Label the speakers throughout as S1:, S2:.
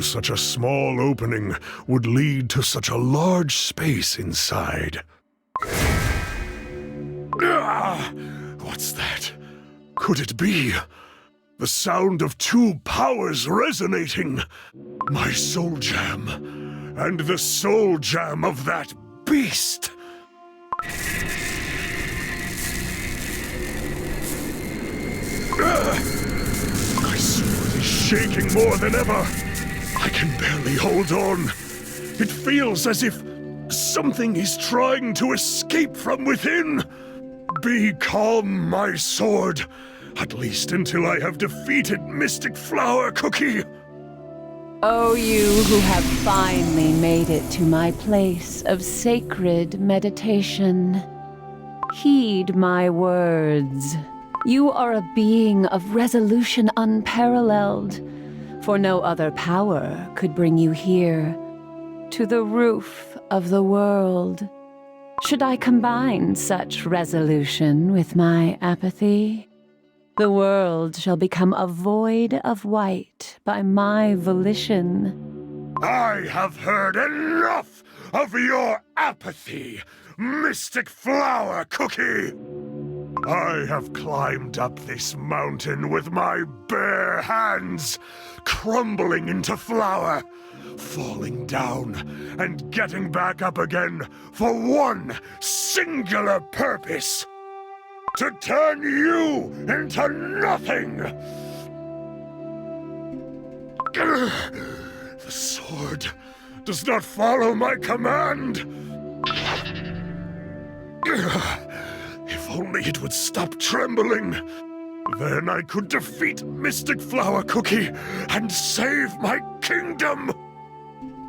S1: such a small opening would lead to such a large space inside. What's that? Could it be? The sound of two powers resonating. My soul gem, and the soul gem of that beast. My sword is shaking more than ever. I can barely hold on. It feels as if something is trying to escape from within. Be calm, my sword. At least until I have defeated Mystic Flower Cookie.
S2: Oh, you who have finally made it to my place of sacred meditation. Heed my words. You are a being of resolution unparalleled, for no other power could bring you here, to the roof of the world. Should I combine such resolution with my apathy? The world shall become a void of white by my volition.
S1: I have heard enough of your apathy, Mystic Flower Cookie! I have climbed up this mountain with my bare hands, crumbling into flour, falling down and getting back up again for one singular purpose. To turn you into nothing! The sword does not follow my command! If only it would stop trembling! Then I could defeat Mystic Flower Cookie and save my kingdom!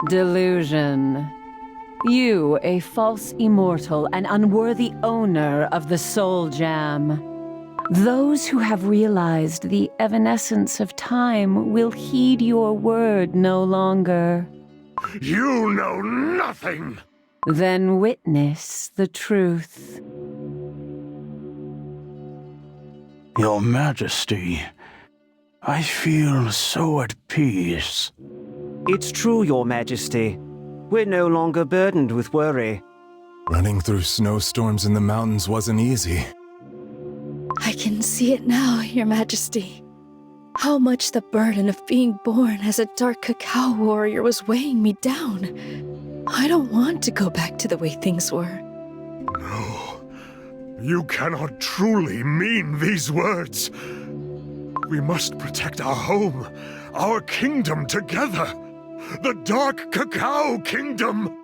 S2: Delusion. You, a false immortal and unworthy owner of the Soul Gem. Those who have realized the evanescence of time will heed your word no longer.
S1: You know nothing!
S2: Then witness the truth.
S3: Your Majesty, I feel so at peace.
S4: It's true, Your Majesty. We're no longer burdened with worry.
S5: Running through snowstorms in the mountains wasn't easy.
S6: I can see it now, Your Majesty. How much the burden of being born as a dark cacao warrior was weighing me down. I don't want to go back to the way things were.
S1: No, you cannot truly mean these words. We must protect our home, our kingdom together. The Dark Cacao Kingdom!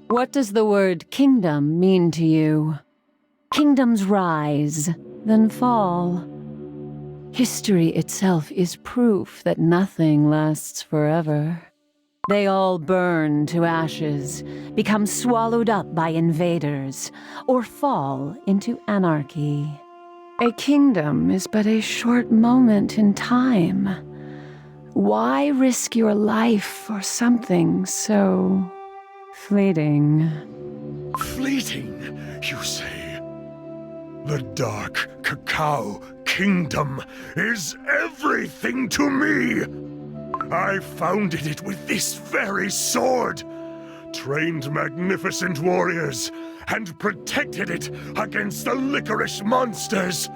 S2: What does the word kingdom mean to you? Kingdoms rise, then fall. History itself is proof that nothing lasts forever. They all burn to ashes, become swallowed up by invaders, or fall into anarchy. A kingdom is but a short moment in time. Why risk your life for something so fleeting?
S1: Fleeting, you say? The Dark Cacao Kingdom is everything to me! I founded it with this very sword, trained magnificent warriors, and protected it against the licorice monsters.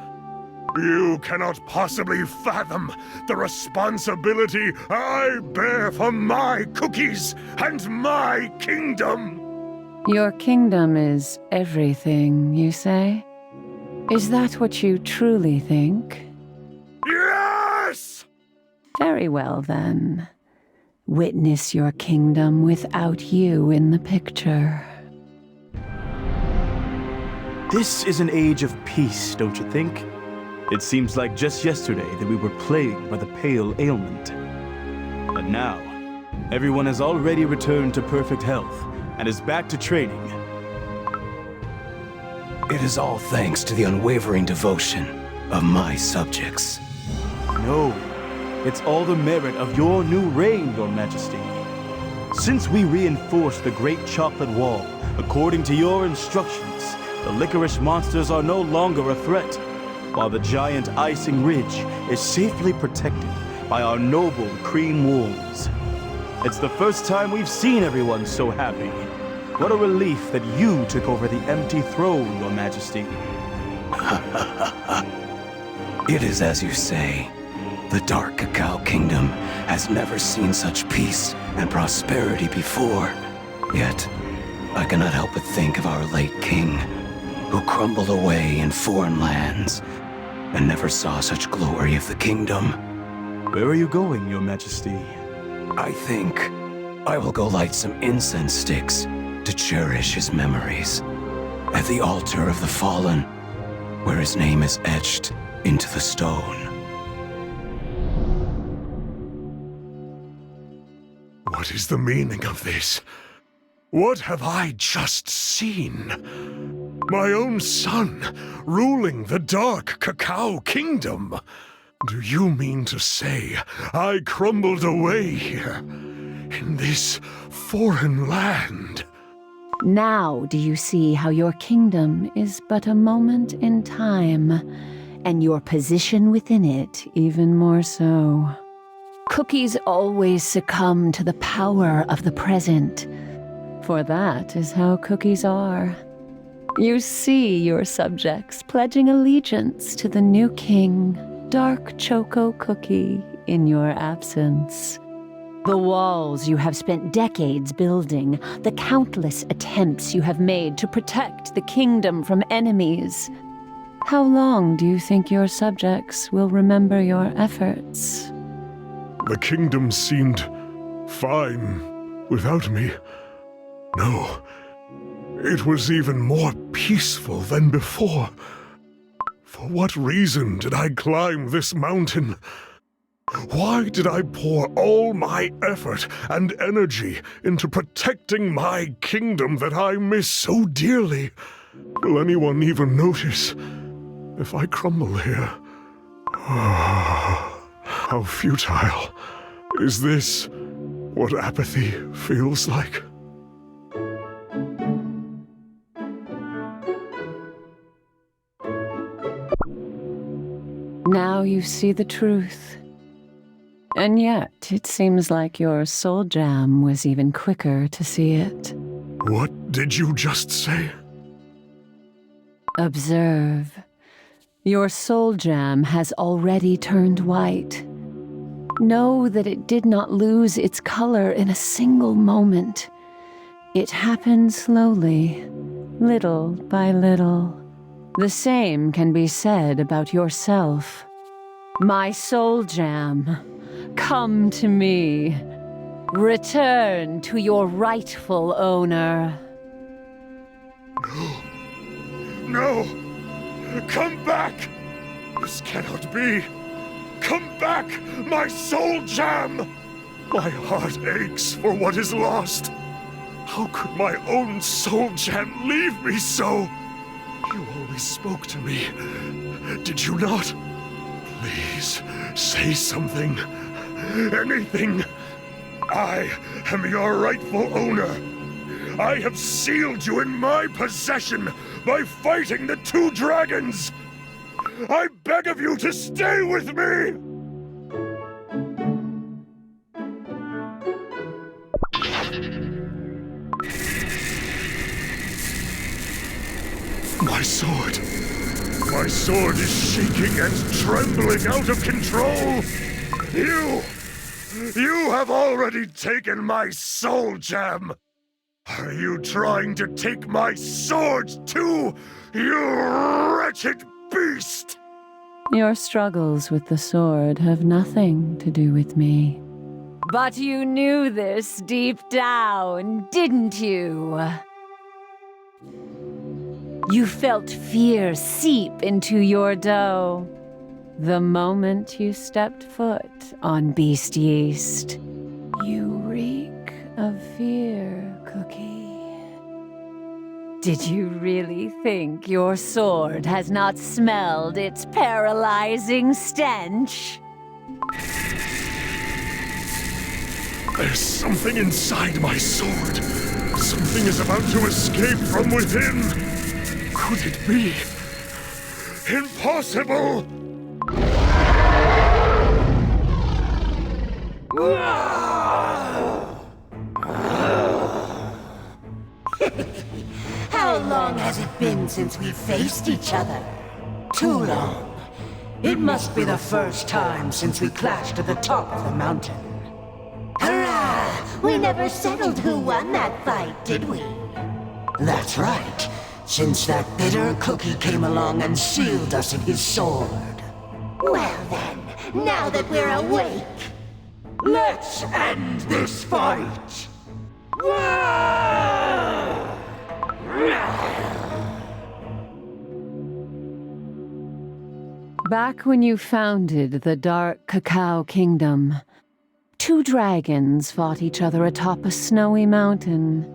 S1: You cannot possibly fathom the responsibility I bear for my cookies and my kingdom!
S2: Your kingdom is everything, you say? Is that what you truly think?
S1: Yes!
S2: Very well, then. Witness your kingdom without you in the picture.
S3: This is an age of peace, don't you think? It seems like just yesterday that we were plagued by the pale ailment. But now, everyone has already returned to perfect health and is back to training.
S7: It is all thanks to the unwavering devotion of my subjects.
S3: No, it's all the merit of your new reign, Your Majesty. Since we reinforced the Great Chocolate Wall, according to your instructions, the licorice monsters are no longer a threat, while the giant icing ridge is safely protected by our noble cream wolves. It's the first time we've seen everyone so happy. What a relief that you took over the empty throne, Your Majesty.
S7: It is as you say. The Dark Cacao Kingdom has never seen such peace and prosperity before. Yet, I cannot help but think of our late king, who crumbled away in foreign lands and never saw such glory of the kingdom.
S3: Where are you going, Your Majesty?
S7: I think I will go light some incense sticks to cherish his memories at the altar of the fallen, where his name is etched into the stone.
S1: What is the meaning of this? What have I just seen? My own son ruling the Dark Cacao Kingdom. Do you mean to say I crumbled away here, in this foreign land?
S2: Now do you see how your kingdom is but a moment in time, and your position within it even more so? Cookies always succumb to the power of the present, for that is how cookies are. You see your subjects pledging allegiance to the new king, Dark Choco Cookie, in your absence. The walls you have spent decades building, the countless attempts you have made to protect the kingdom from enemies. How long do you think your subjects will remember your efforts?
S1: The kingdom seemed fine without me. No, it was even more peaceful than before. For what reason did I climb this mountain? Why did I pour all my effort and energy into protecting my kingdom that I miss so dearly? Will anyone even notice if I crumble here? How futile. Is this what apathy feels like?
S2: Now you see the truth. And yet, it seems like your soul jam was even quicker to see it.
S1: What did you just say?
S2: Observe. Your soul jam has already turned white. Know that it did not lose its color in a single moment. It happened slowly, little by little. The same can be said about yourself. My soul jam, come to me. Return to your rightful owner.
S1: No! Come back! This cannot be! Come back, my soul jam! My heart aches for what is lost. How could my own soul jam leave me so? You always spoke to me, did you not? Please, say something. Anything. I am your rightful owner. I have sealed you in my possession by fighting the two dragons. I beg of you to stay with me! My sword. My sword is shaking and trembling out of control. You have already taken my soul gem. Are you trying to take my sword too, you wretched beast?
S2: Your struggles with the sword have nothing to do with me. But you knew this deep down, didn't you? You felt fear seep into your dough the moment you stepped foot on Beast Yeast. You reek of fear, Cookie. Did you really think your sword has not smelled its paralyzing stench?
S1: There's something inside my sword. Something is about to escape from within. Could it be? Impossible!
S8: How long has it been since we faced each other? Too long. It must be the first time since we clashed at the top of the mountain. Hurrah! We never settled who won that fight, did we? That's right. Since that bitter cookie came along and sealed us in his sword. Well then, now that we're awake, let's end this fight!
S2: Back when you founded the Dark Cacao Kingdom, 2 dragons fought each other atop a snowy mountain.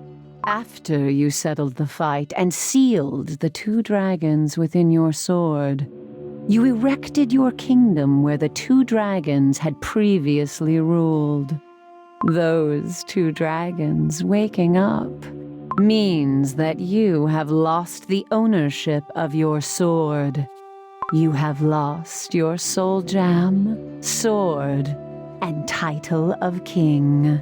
S2: After you settled the fight and sealed the 2 dragons within your sword, you erected your kingdom where the 2 dragons had previously ruled. Those 2 dragons waking up means that you have lost the ownership of your sword. You have lost your soul gem, sword, and title of king.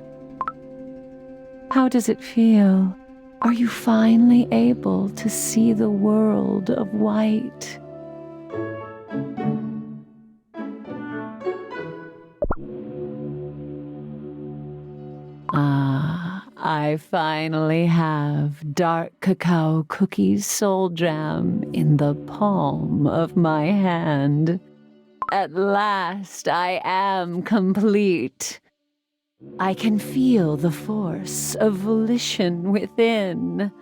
S2: How does it feel? Are you finally able to see the world of white? I finally have Dark Cacao Cookie's soul jam in the palm of my hand. At last, I am complete. I can feel the force of volition within.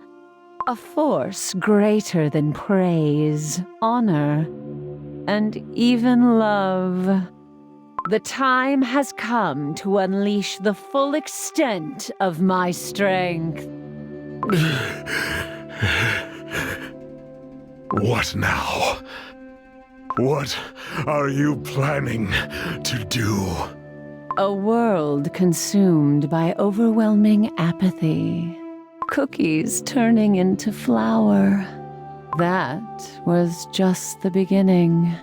S2: A force greater than praise, honor, and even love. The time has come to unleash the full extent of my strength.
S1: What now? What are you planning to do?
S2: A world consumed by overwhelming apathy. Cookies turning into flour. That was just the beginning.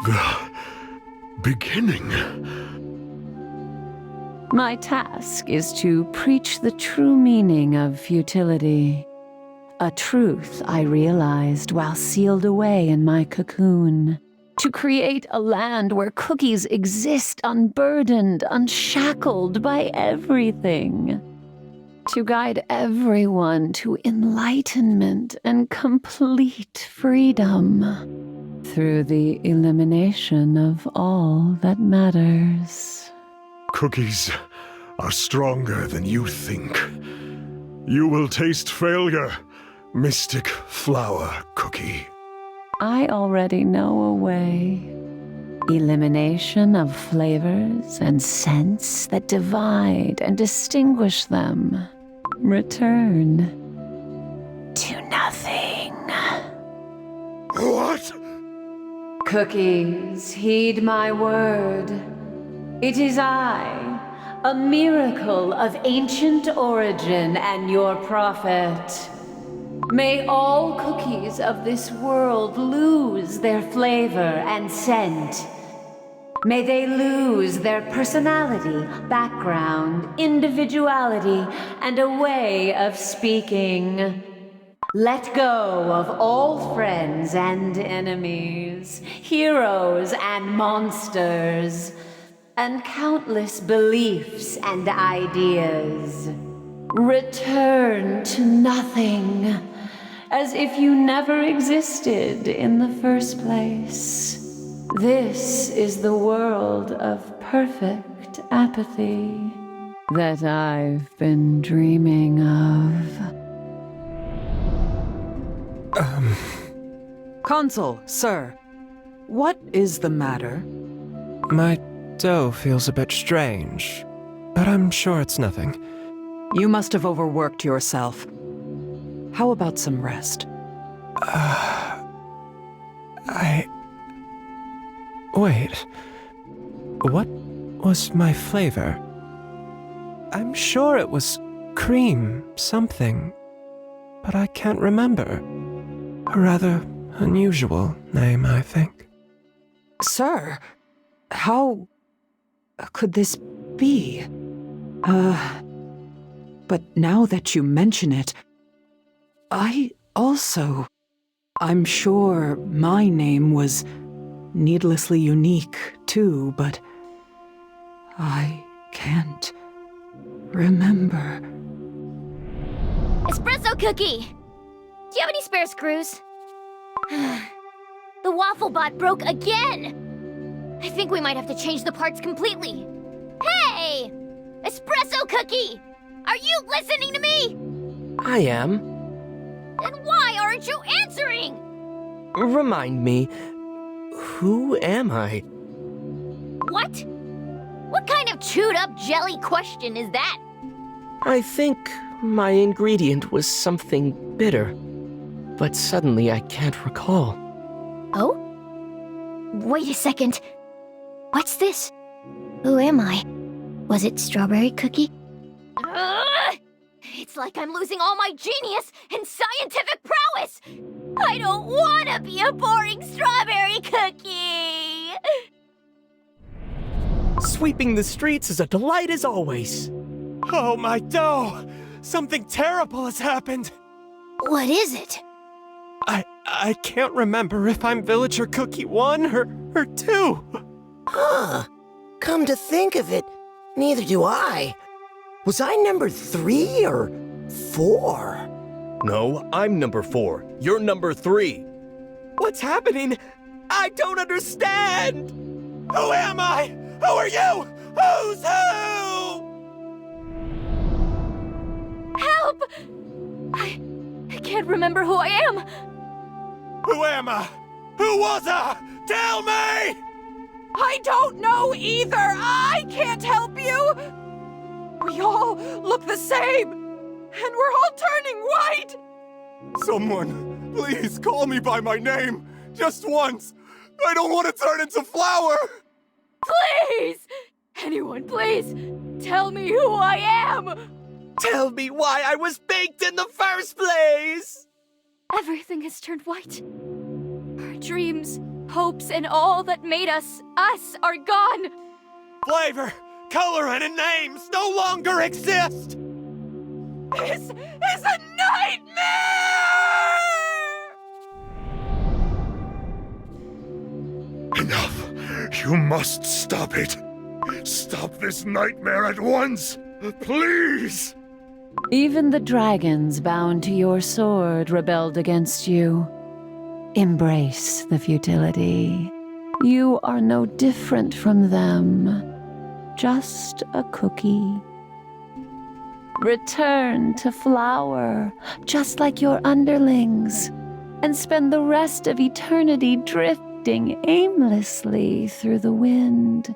S1: The beginning?
S2: My task is to preach the true meaning of futility. A truth I realized while sealed away in my cocoon. To create a land where cookies exist unburdened, unshackled by everything. To guide everyone to enlightenment and complete freedom. Through the elimination of all that matters.
S1: Cookies are stronger than you think. You will taste failure, Mystic Flower Cookie.
S2: I already know a way. Elimination of flavors and scents that divide and distinguish them. Return to nothing.
S1: What?
S2: Cookies, heed my word. It is I, a miracle of ancient origin and your prophet. May all cookies of this world lose their flavor and scent. May they lose their personality, background, individuality, and a way of speaking. Let go of all friends and enemies, heroes and monsters, and countless beliefs and ideas. Return to nothing, as if you never existed in the first place. This is the world of perfect apathy that I've been dreaming of.
S9: Consul, sir. What is the matter?
S10: My dough feels a bit strange, but I'm sure it's nothing.
S9: You must have overworked yourself. How about some rest?
S10: Wait. What was my flavor? I'm sure it was cream something, but I can't remember. A rather unusual name, I think.
S9: Sir, how could this be? But now that you mention it, I'm sure my name was needlessly unique too, but I can't remember.
S11: Espresso cookie! Do you have any spare screws? The waffle bot broke again! I think we might have to change the parts completely. Hey! Espresso cookie! Are you listening to me?
S10: I am.
S11: Then why aren't you answering?
S10: Remind me, who am I?
S11: What? What kind of chewed up jelly question is that?
S10: I think my ingredient was something bitter, but suddenly I can't recall.
S11: Oh? Wait a second. What's this? Who am I? Was it strawberry cookie? Ugh! It's like I'm losing all my genius and scientific prowess! I don't want to be a boring strawberry cookie!
S10: Sweeping the streets is a delight as always. Oh, my dough! Something terrible has happened!
S11: What is it?
S10: I can't remember if I'm Villager Cookie 1 or 2.
S8: Huh. Come to think of it, neither do I. Was I number 3 or 4?
S12: No, I'm number 4. You're number 3.
S10: What's happening? I don't understand! Who am I? Who are you? Who's who?
S11: Help! I can't remember who I am.
S10: Who am I? Who was I? Tell me!
S9: I don't know either! I can't help you! We all look the same, and we're all turning white!
S1: Someone, please call me by my name. Just once. I don't want to turn into flour.
S11: Please! Anyone, please! Tell me who I am!
S10: Tell me why I was baked in the first place!
S11: Everything has turned white. Our dreams, hopes, and all that made us are gone.
S10: Flavor, color, and names no longer exist!
S9: This is a nightmare!
S1: Enough. You must stop it. Stop this nightmare at once. Please.
S2: Even the dragons bound to your sword rebelled against you. Embrace the futility. You are no different from them. Just a cookie. Return to flower, just like your underlings, and spend the rest of eternity drifting aimlessly through the wind.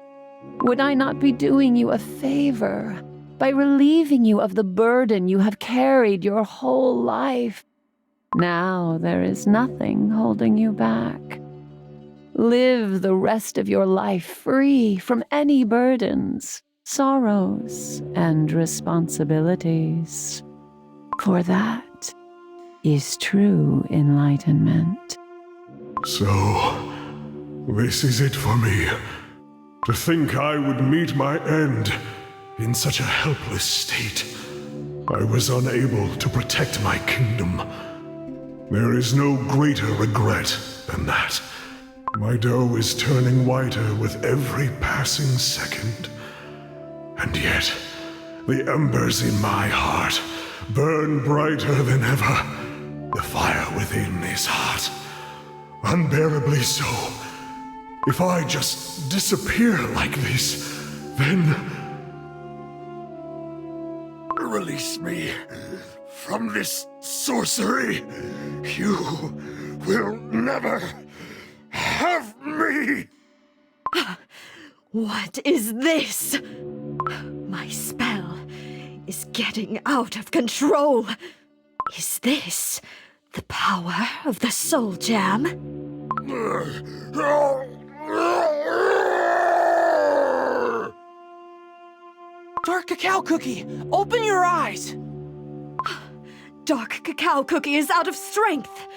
S2: Would I not be doing you a favor by relieving you of the burden you have carried your whole life? Now there is nothing holding you back. Live the rest of your life free from any burdens, sorrows, and responsibilities. For that is true enlightenment.
S1: So, this is it for me. To think I would meet my end in such a helpless state. I was unable to protect my kingdom. There is no greater regret than that. My dough is turning whiter with every passing second. And yet, the embers in my heart burn brighter than ever. The fire within is hot, unbearably so. If I just disappear like this, then... Release me from this sorcery. You will never have me!
S6: What is this? My spell is getting out of control. Is this the power of the Soul Gem?
S10: Dark Cacao Cookie, open your eyes!
S6: Dark Cacao Cookie is out of strength.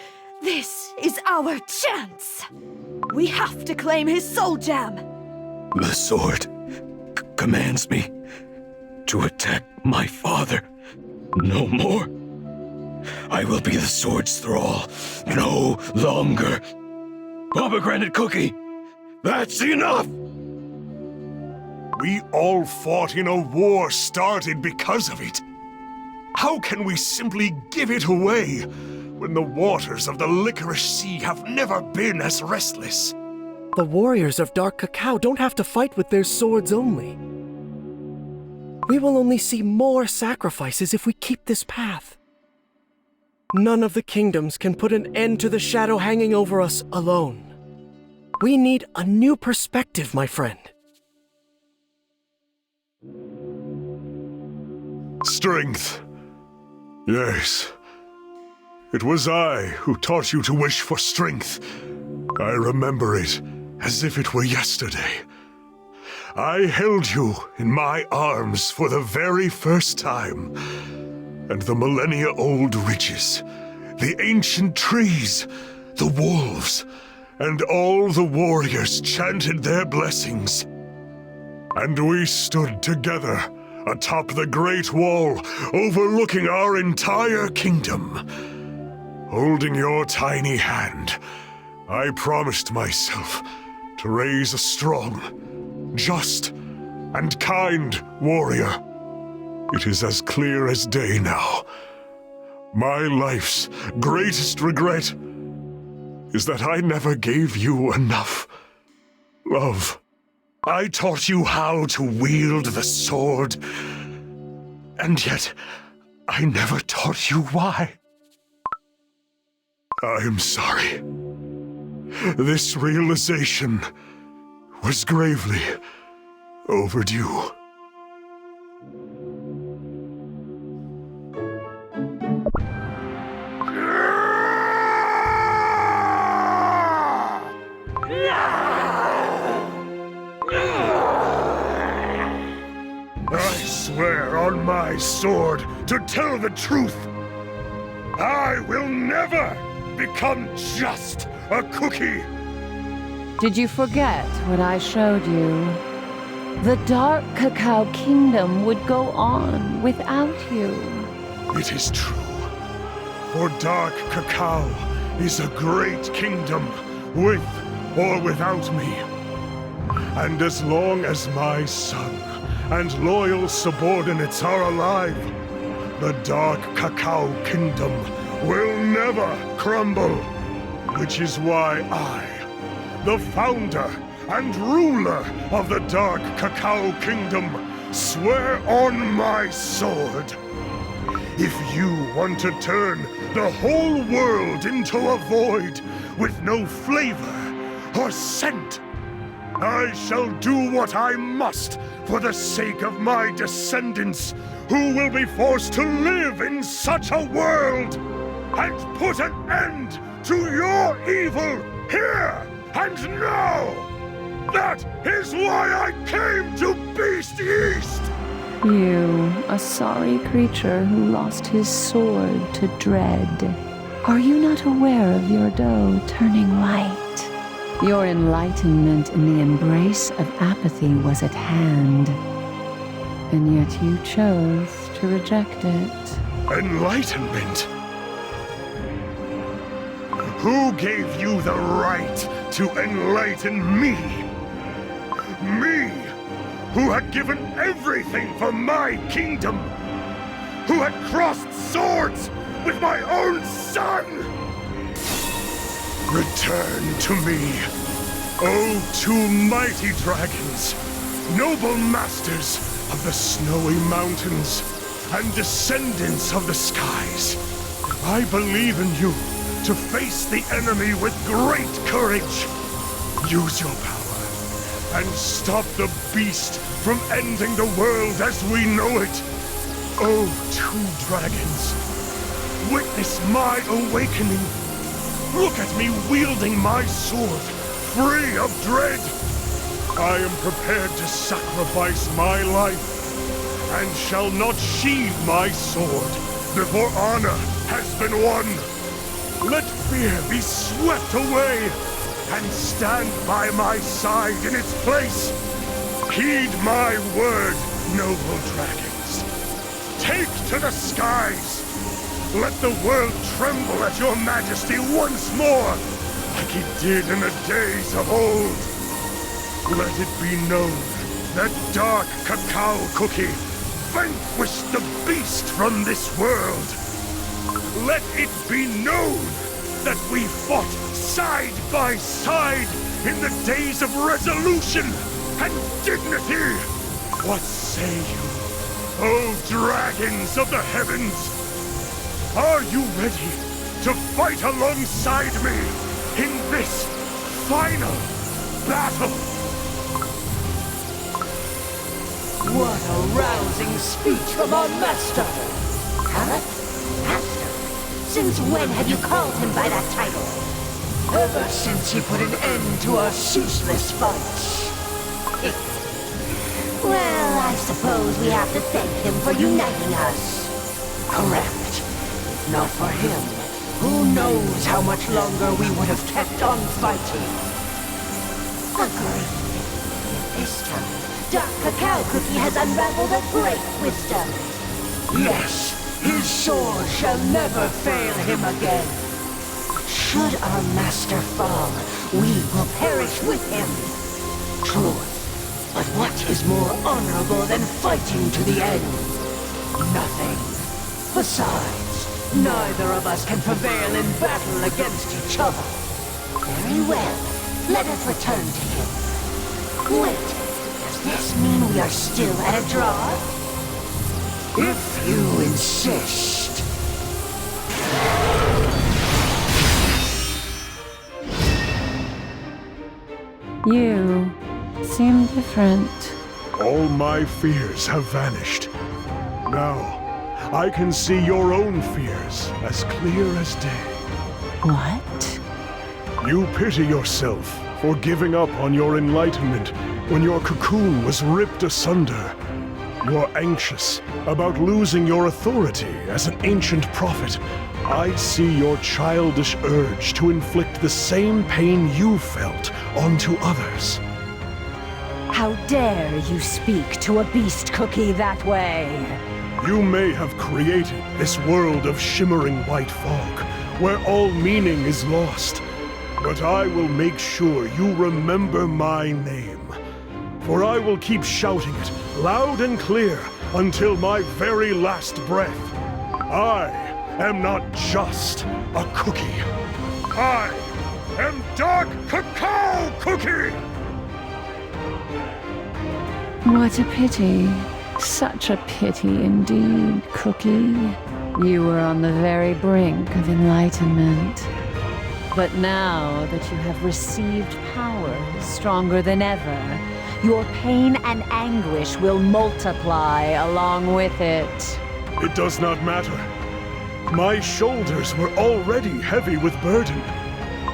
S6: This is our chance. We have to claim his Soul Gem.
S7: The sword commands me to attack my father. No more. I will be the sword's thrall. No longer. Pomegranate Cookie, that's enough!
S1: We all fought in a war started because of it. How can we simply give it away when the waters of the Licorice Sea have never been as restless?
S10: The warriors of Dark Cacao don't have to fight with their swords only. We will only see more sacrifices if we keep this path. None of the kingdoms can put an end to the shadow hanging over us alone. We need a new perspective, my friend.
S1: Strength. Yes. It was I who taught you to wish for strength. I remember it as if it were yesterday. I held you in my arms for the very first time. And the millennia-old ridges, the ancient trees, the wolves, and all the warriors chanted their blessings. And we stood together atop the Great Wall, overlooking our entire kingdom. Holding your tiny hand, I promised myself to raise a strong, just, and kind warrior. It is as clear as day now. My life's greatest regret is that I never gave you enough love. I taught you how to wield the sword, and yet I never taught you why. I'm sorry. This realization was gravely overdue. I swear on my sword to tell the truth. I will never become just a cookie.
S2: Did you forget what I showed you? The Dark Cacao Kingdom would go on without you.
S1: It is true. For Dark Cacao is a great kingdom, with or without me. And as long as my son and loyal subordinates are alive, the Dark Cacao Kingdom will never crumble. Which is why I, the founder and ruler of the Dark Cacao Kingdom, swear on my sword. If you want to turn the whole world into a void with no flavor or scent, I shall do what I must for the sake of my descendants, who will be forced to live in such a world, and put an end to your evil here and now. That is why I came to Beast East!
S2: You, a sorry creature who lost his sword to dread. Are you not aware of your dough turning white? Your enlightenment in the embrace of apathy was at hand, and yet you chose to reject it.
S1: Enlightenment? Who gave you the right to enlighten me? Me, who had given everything for my kingdom, who had crossed swords with my own son! Return to me, O two mighty dragons, noble masters of the snowy mountains and descendants of the skies. I believe in you to face the enemy with great courage. Use your power and stop the beast from ending the world as we know it. Oh, two dragons, witness my awakening. Look at me wielding my sword, free of dread. I am prepared to sacrifice my life, and shall not sheathe my sword before honor has been won. Let fear be swept away, and stand by my side in its place. Heed my word, noble dragons. Take to the skies. Let the world tremble at your majesty once more, like it did in the days of old. Let it be known that Dark Cacao Cookie vanquished the beast from this world. Let it be known that we fought side by side in the days of resolution and dignity. What say you, O dragons of the heavens? Are you ready to fight alongside me in this final battle?
S8: What a rousing speech from our master! Huh? Master? Since when have you called him by that title? Ever since he put an end to our ceaseless fights. Well, I suppose we have to thank him for uniting us. Correct. If not for him, who knows how much longer we would have kept on fighting. Agreed. This time, Dark Cacao Cookie has unraveled a great wisdom. Yes, his sword shall never fail him again. Should our master fall, we will perish with him. True, but what is more honorable than fighting to the end? Nothing. Besides, neither of us can prevail in battle against each other. Very well, let us return to him. Wait. Does this mean we are still at a draw? If you insist.
S2: You seem different.
S1: All my fears have vanished. Now, I can see your own fears as clear as day.
S2: What?
S1: You pity yourself for giving up on your enlightenment when your cocoon was ripped asunder. You're anxious about losing your authority as an ancient prophet. I see your childish urge to inflict the same pain you felt onto others.
S2: How dare you speak to a beast cookie that way?
S1: You may have created this world of shimmering white fog, where all meaning is lost. But I will make sure you remember my name. For I will keep shouting it loud and clear until my very last breath. I am not just a cookie. I am Dark Cacao Cookie!
S2: What a pity. Such a pity indeed, Cookie. You were on the very brink of enlightenment. But now that you have received power stronger than ever, your pain and anguish will multiply along with it.
S1: It does not matter. My shoulders were already heavy with burden.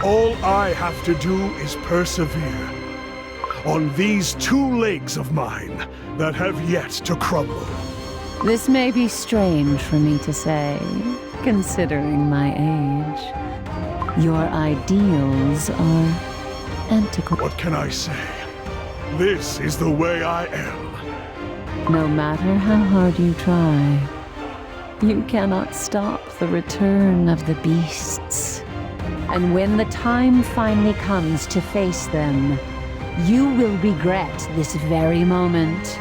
S1: All I have to do is persevere on these two legs of mine that have yet to crumble.
S2: This may be strange for me to say, considering my age. Your ideals are antiquated.
S1: What can I say? This is the way I am.
S2: No matter how hard you try, you cannot stop the return of the beasts. And when the time finally comes to face them, you will regret this very moment.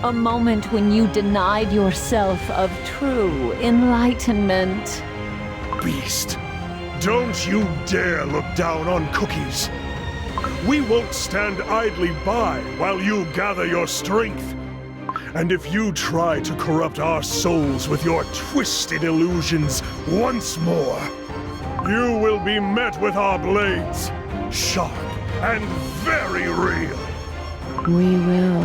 S2: A moment when you denied yourself of true enlightenment.
S1: Beast, don't you dare look down on cookies. We won't stand idly by while you gather your strength. And if you try to corrupt our souls with your twisted illusions once more, you will be met with our blades, sharp and very real.
S2: We will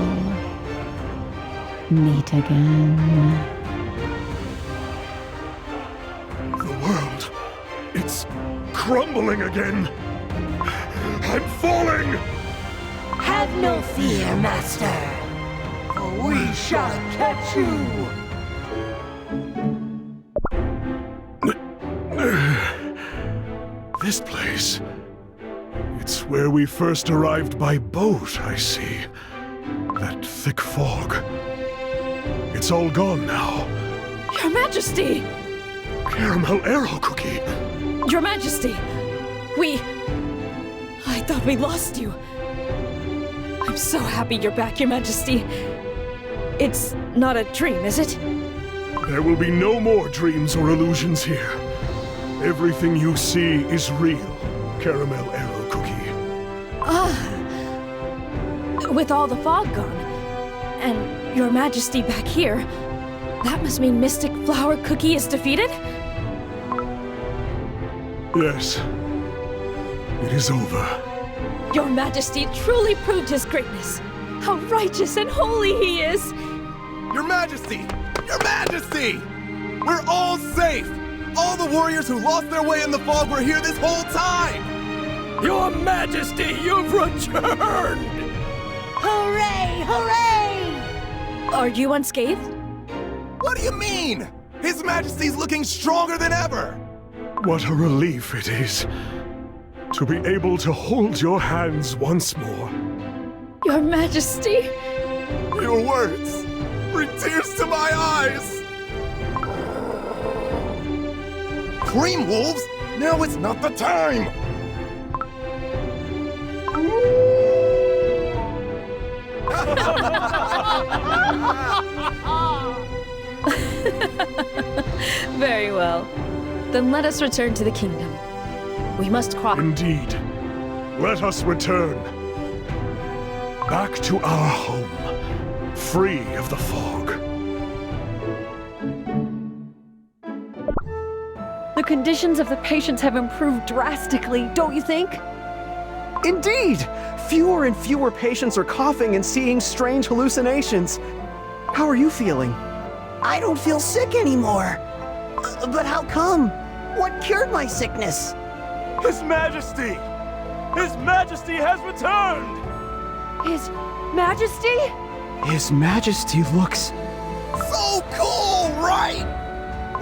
S2: meet again.
S1: crumbling again. I'm falling!
S8: Have no fear, Master, for we shall catch you!
S1: This place. It's where we first arrived by boat, I see. That thick fog. It's all gone now.
S6: Your Majesty!
S1: Caramel Arrow Cookie!
S6: Your Majesty! I thought we lost you. I'm so happy you're back, Your Majesty. It's not a dream, is it?
S1: There will be no more dreams or illusions here. Everything you see is real, Caramel Arrow Cookie.
S6: With all the fog gone, and Your Majesty back here, that must mean Mystic Flower Cookie is defeated?
S1: Yes. It is over.
S6: Your Majesty truly proved his greatness. How righteous and holy he is!
S12: Your Majesty! Your Majesty! We're all safe! All the warriors who lost their way in the fog were here this whole time!
S10: Your Majesty, you've returned!
S8: Hooray! Hooray!
S6: Are you unscathed?
S12: What do you mean? His Majesty's looking stronger than ever!
S1: What a relief it is to be able to hold your hands once more.
S6: Your Majesty!
S12: Your words bring tears to my eyes! Cream wolves? Now it's not the time!
S6: Very well. Then let us return to the kingdom. We must cross.
S1: Indeed. Let us return. Back to our home, free of the fog.
S2: The conditions of the patients have improved drastically, don't you think?
S4: Indeed! Fewer and fewer patients are coughing and seeing strange hallucinations. How are you feeling?
S8: I don't feel sick anymore. But how come? What cured my sickness?
S3: His Majesty! His Majesty has returned!
S2: His Majesty?
S4: His Majesty looks...
S12: So cool, right?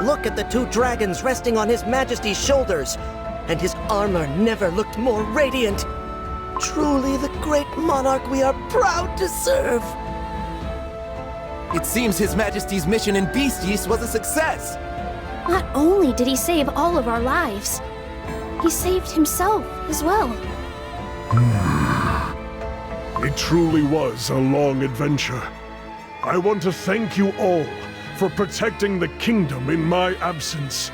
S13: Look at the two dragons resting on His Majesty's shoulders, and his armor never looked more radiant. Truly the great monarch we are proud to serve.
S12: It seems His Majesty's mission in Beast East was a success.
S11: Not only did he save all of our lives, he saved himself as well.
S1: It truly was a long adventure. I want to thank you all for protecting the kingdom in my absence.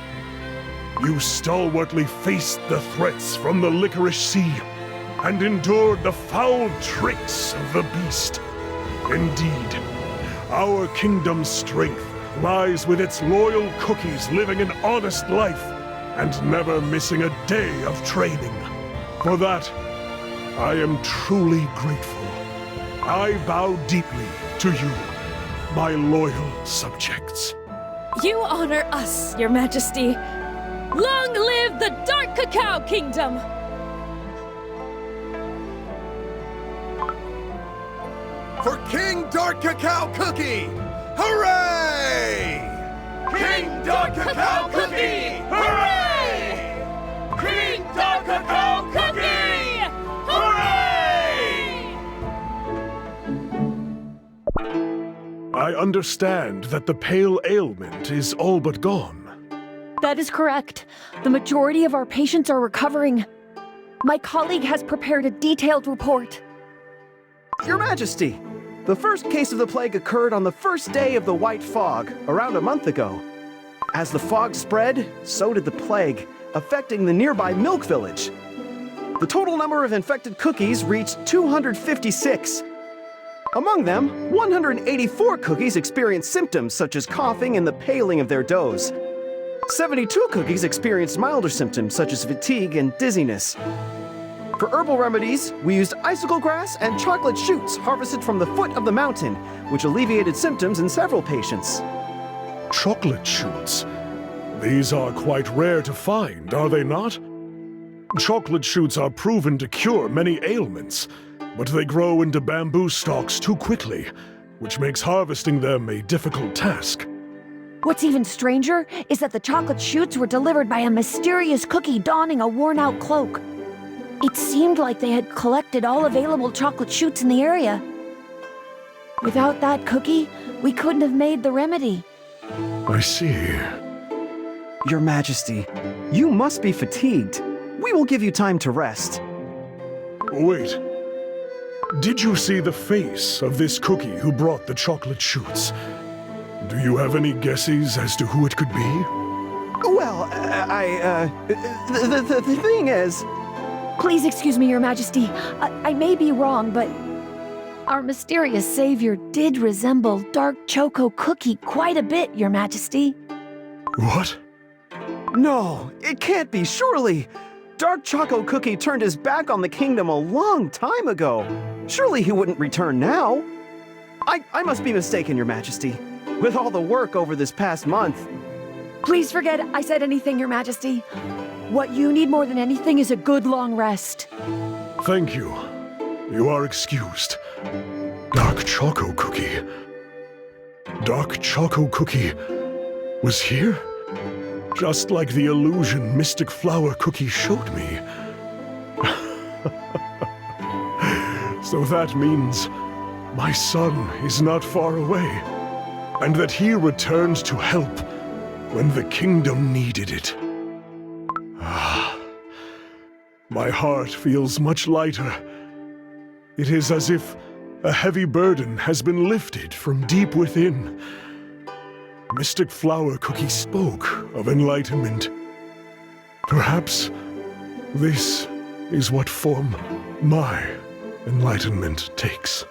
S1: You stalwartly faced the threats from the Licorice Sea and endured the foul tricks of the beast. Indeed, our kingdom's strength lies with its loyal cookies living an honest life and never missing a day of training. For that, I am truly grateful. I bow deeply to you, my loyal subjects.
S6: You honor us, Your Majesty. Long live the Dark Cacao Kingdom!
S12: For King Dark Cacao Cookie! Hooray! King Dark Cacao Cookie! Hooray! King Dark Cacao Cookie! Hooray!
S1: I understand that the pale ailment is all but gone.
S2: That is correct. The majority of our patients are recovering. My colleague has prepared a detailed report.
S4: Your Majesty, the first case of the plague occurred on the first day of the White Fog, around a month ago. As the fog spread, so did the plague, affecting the nearby Milk Village. The total number of infected cookies reached 256. Among them, 184 cookies experienced symptoms such as coughing and the paling of their doughs. 72 cookies experienced milder symptoms such as fatigue and dizziness. For herbal remedies, we used icicle grass and chocolate shoots harvested from the foot of the mountain, which alleviated symptoms in several patients.
S1: Chocolate shoots? These are quite rare to find, are they not? Chocolate shoots are proven to cure many ailments, but they grow into bamboo stalks too quickly, which makes harvesting them a difficult task.
S14: What's even stranger is that the chocolate shoots were delivered by a mysterious cookie donning a worn-out cloak. It seemed like they had collected all available chocolate shoots in the area. Without that cookie, we couldn't have made the remedy.
S1: I see.
S4: Your Majesty, you must be fatigued. We will give you time to rest.
S1: Wait. Did you see the face of this cookie who brought the chocolate shoots? Do you have any guesses as to who it could be?
S4: Well, the thing is...
S14: Please excuse me, Your Majesty. I may be wrong, but our mysterious savior did resemble Dark Choco Cookie quite a bit, Your Majesty.
S1: What?
S4: No, it can't be, surely. Dark Choco Cookie turned his back on the kingdom a long time ago. Surely he wouldn't return now. I must be mistaken, Your Majesty. With all the work over this past month...
S14: Please forget I said anything, Your Majesty. What you need more than anything is a good long rest.
S1: Thank you. You are excused. Dark Choco Cookie. Dark Choco Cookie was here? Just like the illusion Mystic Flower Cookie showed me. So that means my son is not far away, and that he returned to help when the kingdom needed it. My heart feels much lighter. It is as if a heavy burden has been lifted from deep within. Mystic Flower Cookie spoke of enlightenment. Perhaps this is what form my enlightenment takes.